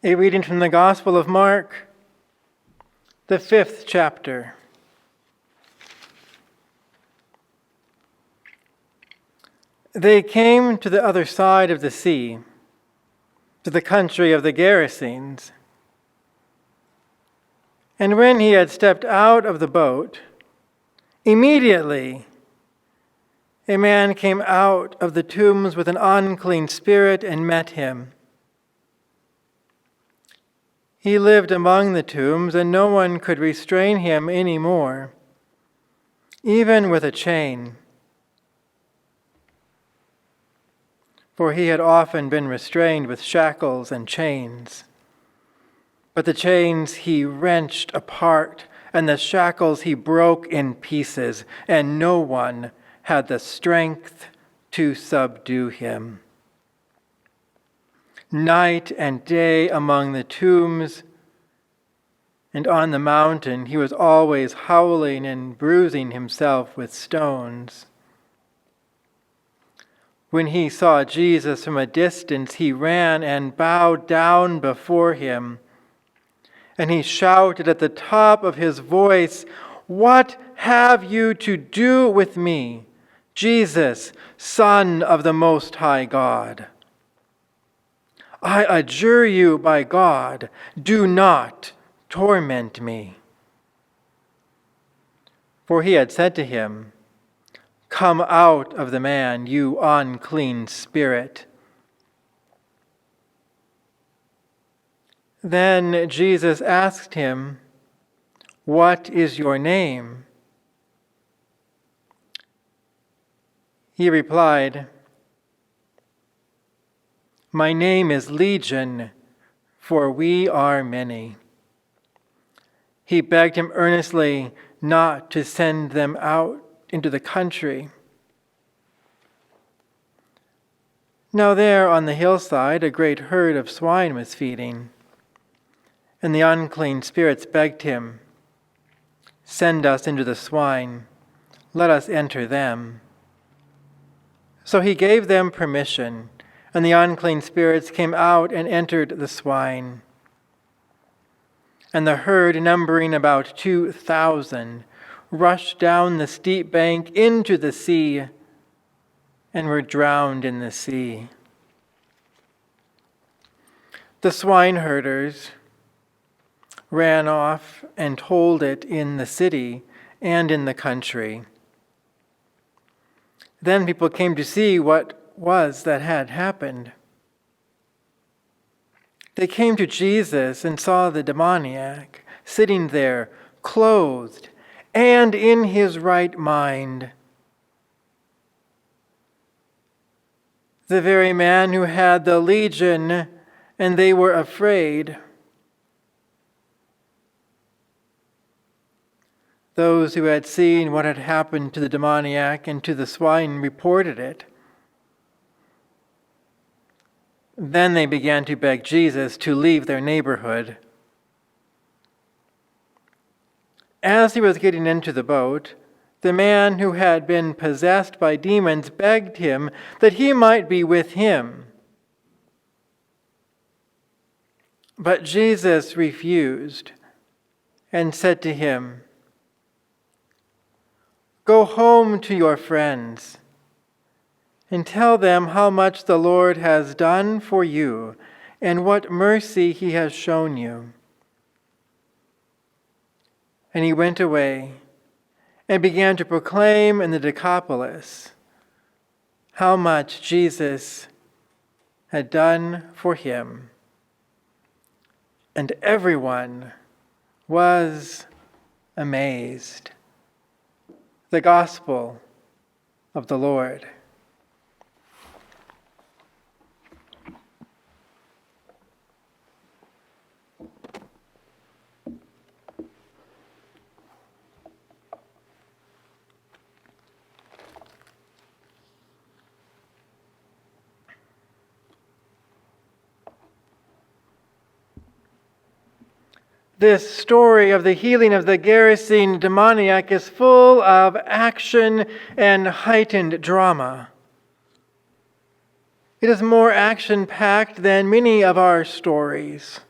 A reading from the Gospel of Mark, the 5th chapter. They came to the other side of the sea, to the country of the Gerasenes. And when he had stepped out of the boat, immediately a man came out of the tombs with an unclean spirit and met him. He lived among the tombs, and no one could restrain him any more, even with a chain. For he had often been restrained with shackles and chains. But the chains he wrenched apart, and the shackles he broke in pieces, and no one had the strength to subdue him. Night and day among the tombs and on the mountain, he was always howling and bruising himself with stones. When he saw Jesus from a distance, he ran and bowed down before him. And he shouted at the top of his voice, "What have you to do with me, Jesus, Son of the Most High God? I adjure you by God, do not torment me." For he had said to him, "Come out of the man, you unclean spirit." Then Jesus asked him, "What is your name?" He replied, "My name is Legion, for we are many." He begged him earnestly not to send them out into the country. Now there on the hillside a great herd of swine was feeding, and the unclean spirits begged him, "Send us into the swine, let us enter them." So he gave them permission, and the unclean spirits came out and entered the swine. And the herd, numbering about 2,000, rushed down the steep bank into the sea and were drowned in the sea. The swineherders ran off and told it in the city and in the country. Then people came to see what was that had happened. They came to Jesus and saw the demoniac sitting there, clothed and in his right mind. The very man who had the legion, and they were afraid. Those who had seen what had happened to the demoniac and to the swine reported it. Then they began to beg Jesus to leave their neighborhood. As he was getting into the boat, the man who had been possessed by demons begged him that he might be with him. But Jesus refused and said to him, "Go home to your friends and tell them how much the Lord has done for you and what mercy he has shown you." And he went away and began to proclaim in the Decapolis how much Jesus had done for him. And everyone was amazed. The Gospel of the Lord. This story of the healing of the Gerasene demoniac is full of action and heightened drama. It is more action-packed than many of our stories.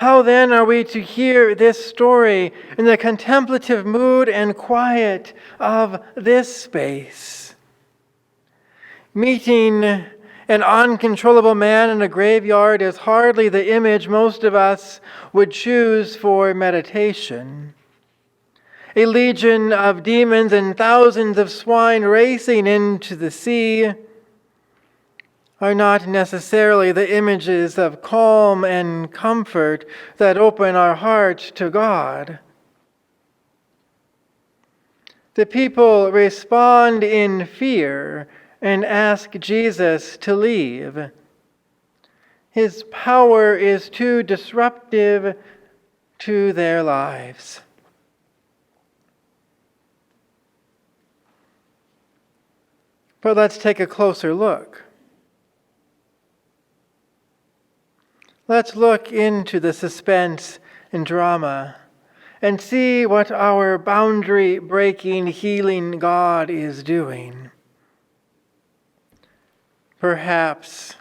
How then are we to hear this story in the contemplative mood and quiet of this space? Meeting an uncontrollable man in a graveyard is hardly the image most of us would choose for meditation. A legion of demons and thousands of swine racing into the sea are not necessarily the images of calm and comfort that open our hearts to God. The people respond in fear and ask Jesus to leave. His power is too disruptive to their lives. But let's take a closer look. Let's look into the suspense and drama and see what our boundary-breaking, healing God is doing. Perhaps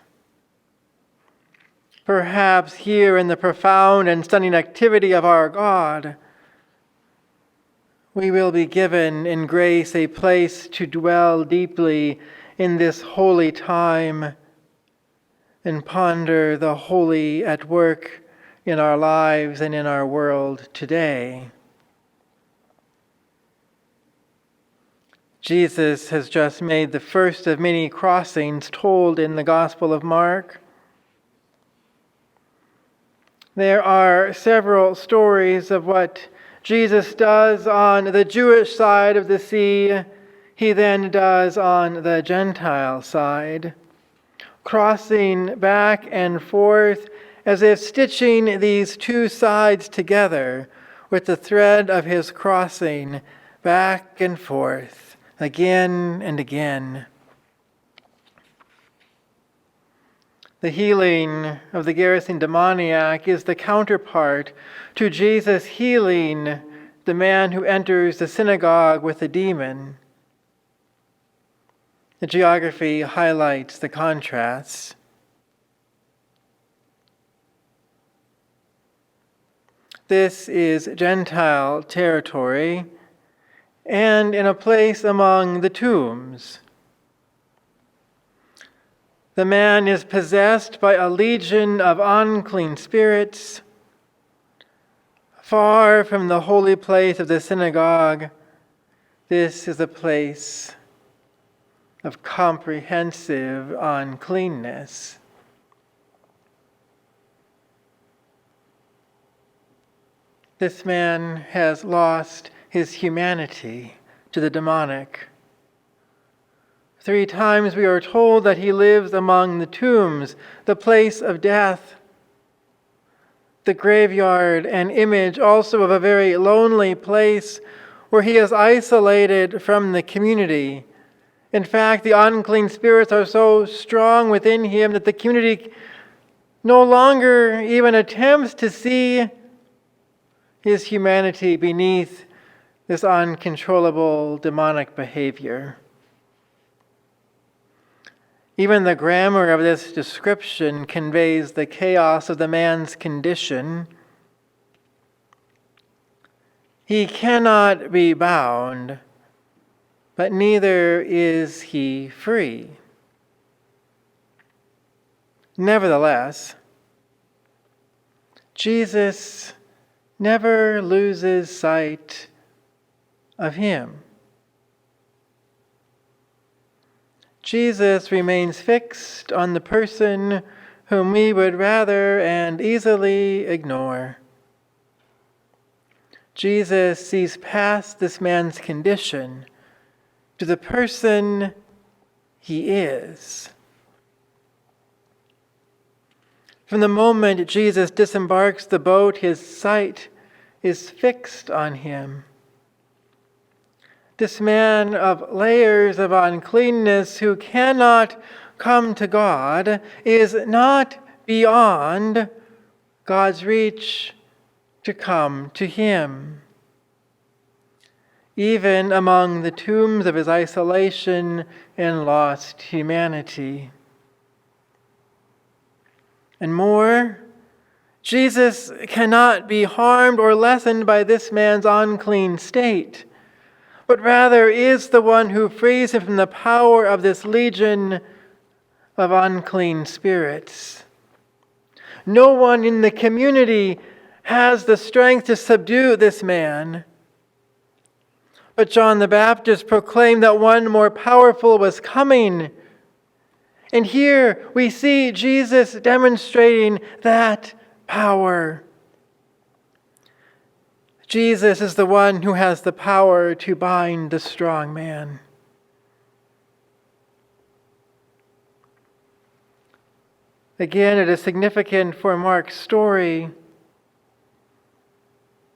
here in the profound and stunning activity of our God, we will be given in grace a place to dwell deeply in this holy time and ponder the holy at work in our lives and in our world today. Jesus has just made the first of many crossings told in the Gospel of Mark. There are several stories of what Jesus does on the Jewish side of the sea, he then does on the Gentile side, crossing back and forth as if stitching these two sides together with the thread of his crossing back and forth again and again. The healing of the Gerasene demoniac is the counterpart to Jesus healing the man who enters the synagogue with a demon. The geography highlights the contrasts. This is Gentile territory and in a place among the tombs. The man is possessed by a legion of unclean spirits. Far from the holy place of the synagogue, this is a place of comprehensive uncleanness. This man has lost his humanity to the demonic. 3 times we are told that he lives among the tombs, the place of death. The graveyard, an image also of a very lonely place where he is isolated from the community. In fact, the unclean spirits are so strong within him that the community no longer even attempts to see his humanity beneath this uncontrollable demonic behavior. Even the grammar of this description conveys the chaos of the man's condition. He cannot be bound, but neither is he free. Nevertheless, Jesus never loses sight of him. Jesus remains fixed on the person whom we would rather and easily ignore. Jesus sees past this man's condition to the person he is. From the moment Jesus disembarks the boat, his sight is fixed on him. This man of layers of uncleanness who cannot come to God is not beyond God's reach to come to him. Even among the tombs of his isolation and lost humanity. And more, Jesus cannot be harmed or lessened by this man's unclean state, but rather is the one who frees him from the power of this legion of unclean spirits. No one in the community has the strength to subdue this man. But John the Baptist proclaimed that one more powerful was coming. And here we see Jesus demonstrating that power. Jesus is the one who has the power to bind the strong man. Again, it is significant for Mark's story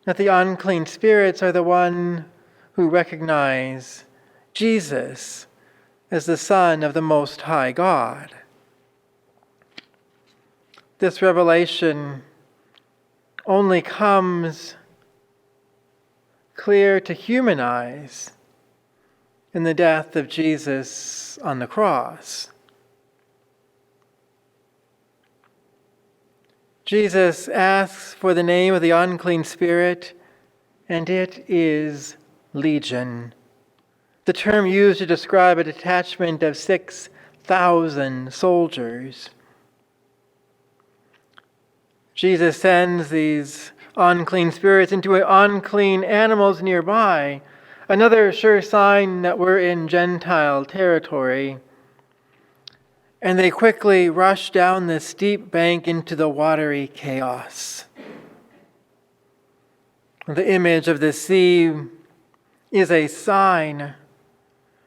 that the unclean spirits are the one who recognize Jesus as the Son of the Most High God. This revelation only comes clear to human eyes in the death of Jesus on the cross. Jesus asks for the name of the unclean spirit, and it is legion, the term used to describe a detachment of 6,000 soldiers. Jesus sends these unclean spirits into unclean animals nearby, another sure sign that we're in Gentile territory. And they quickly rush down the steep bank into the watery chaos. The image of the sea is a sign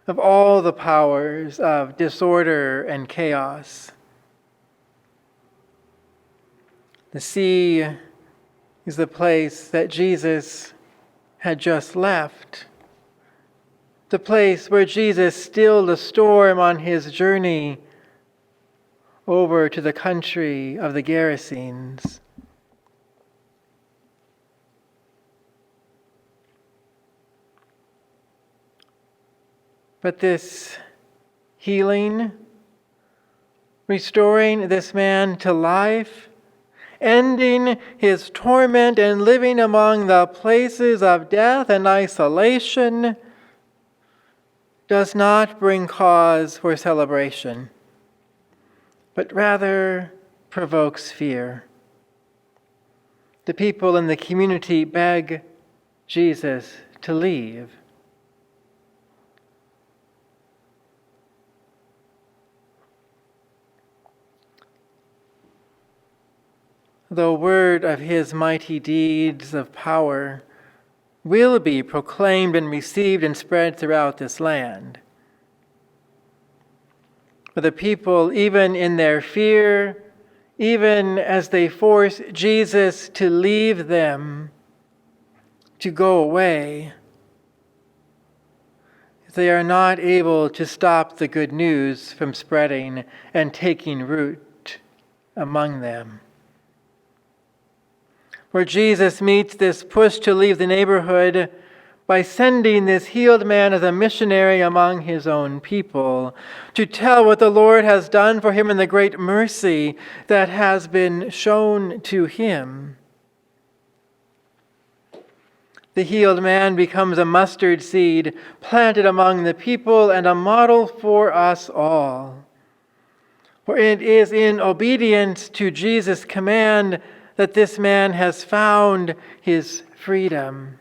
of all the powers of disorder and chaos. The sea is the place that Jesus had just left, the place where Jesus stilled the storm on his journey over to the country of the Gerasenes. But this healing, restoring this man to life, ending his torment and living among the places of death and isolation, does not bring cause for celebration, but rather provokes fear. The people in the community beg Jesus to leave. The word of his mighty deeds of power will be proclaimed and received and spread throughout this land. For the people, even in their fear, even as they force Jesus to leave them, to go away, they are not able to stop the good news from spreading and taking root among them. Where Jesus meets this push to leave the neighborhood by sending this healed man as a missionary among his own people, to tell what the Lord has done for him and the great mercy that has been shown to him. The healed man becomes a mustard seed planted among the people and a model for us all. For it is in obedience to Jesus' command that this man has found his freedom.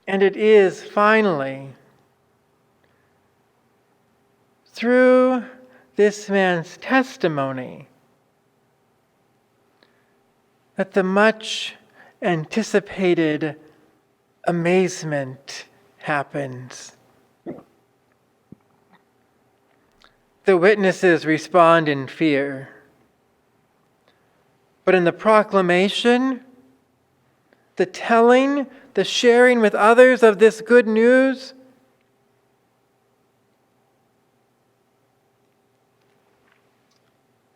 And it is finally through this man's testimony that the much anticipated amazement happens. The witnesses respond in fear, but in the proclamation, the telling, the sharing with others of this good news,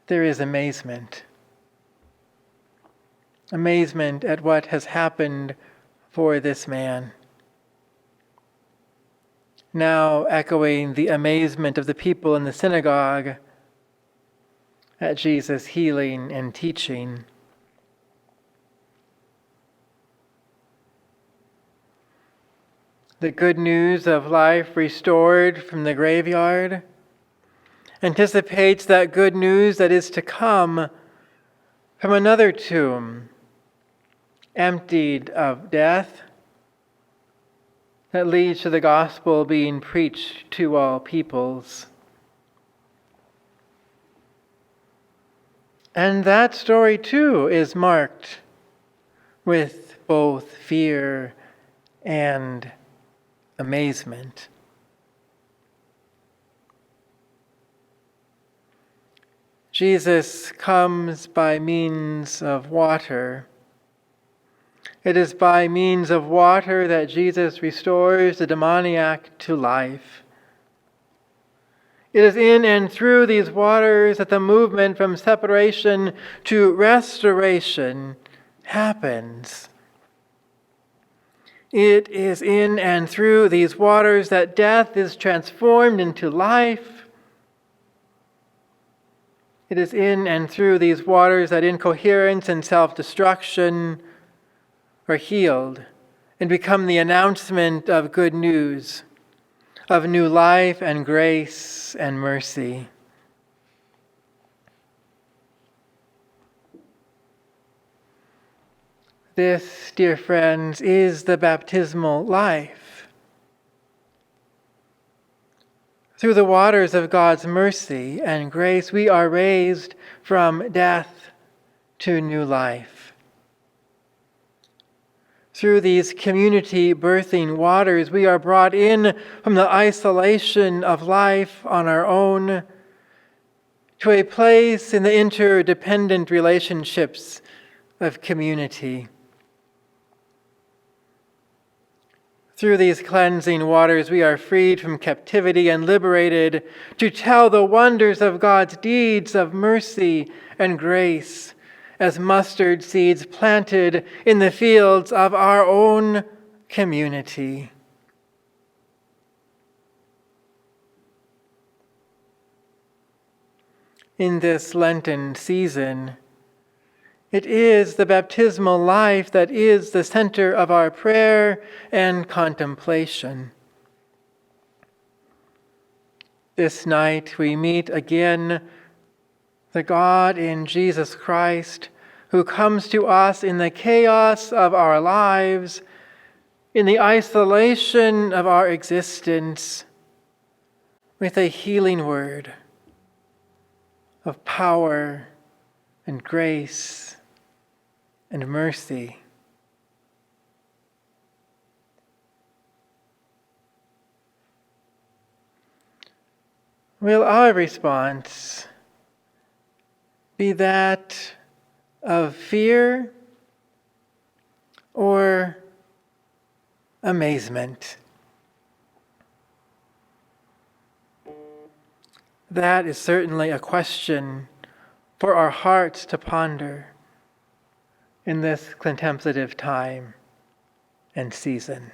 there is amazement. Amazement at what has happened for this man. Now echoing the amazement of the people in the synagogue, at Jesus' healing and teaching. The good news of life restored from the graveyard anticipates that good news that is to come from another tomb, emptied of death, that leads to the gospel being preached to all peoples. And that story too is marked with both fear and amazement. Jesus comes by means of water. It is by means of water that Jesus restores the demoniac to life. It is in and through these waters that the movement from separation to restoration happens. It is in and through these waters that death is transformed into life. It is in and through these waters that incoherence and self-destruction are healed and become the announcement of good news, of new life and grace and mercy. This, dear friends, is the baptismal life. Through the waters of God's mercy and grace, we are raised from death to new life. Through these community birthing waters, we are brought in from the isolation of life on our own to a place in the interdependent relationships of community. Through these cleansing waters, we are freed from captivity and liberated to tell the wonders of God's deeds of mercy and grace as mustard seeds planted in the fields of our own community. In this Lenten season, it is the baptismal life that is the center of our prayer and contemplation. This night we meet again the God in Jesus Christ, who comes to us in the chaos of our lives, in the isolation of our existence, with a healing word of power and grace and mercy. Will our response be that of fear or amazement? That is certainly a question for our hearts to ponder in this contemplative time and season.